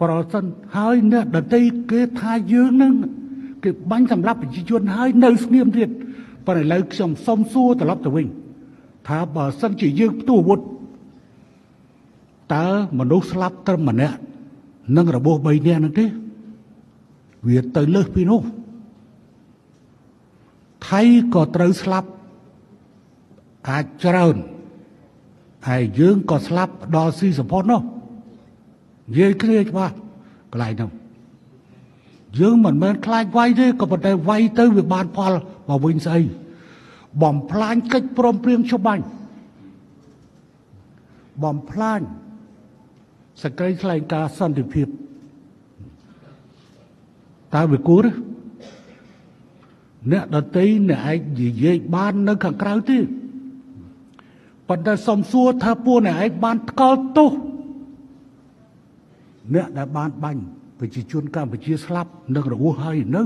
ប្រសិនហើយអ្នកដតីគេថាយើងនឹងគេបាញ់សម្រាប់ប្រជាជនហើយនៅស្ងៀមទៀតប៉ុន្តែឥឡូវខ្ញុំសុំសួរត្រឡប់ទៅវិញថាបើសិនជាយើងផ្ទុះអាវុធតើមនុស្សស្លាប់ត្រឹមម្នាក់និងរបួស3នាក់ហ្នឹងទេវាទៅលើសពីនោះថៃក៏ត្រូវស្លាប់អាចច្រើនហើយយើងក៏ស្លាប់ដល់ស៊ីសផុតនោះនិយាយគ្នាច្បាស់កន្លែងនោះយើងមិនមែនខ្លាចវាយទេក៏ប៉ុន្តែវាយទៅវាបានផលមកវិញស្អីបំផ្លាញកិច្ចព្រមព្រៀងច្បាញ់បំផ្លាញសេចក្តីថ្លែងការណ៍សន្តិភាពតើវាគួរទេអ្នកដតីអ្នកឯងនិយាយបាននៅខាងក្រៅទេប៉ុន្តែសុំសួរថាពួកអ្នកឯងបានថ្កល់ទោសអ្នកដែលបានបាញ់ប្រជាជនកម្ពុជាស្លាប់និងរបួសហើយនៅ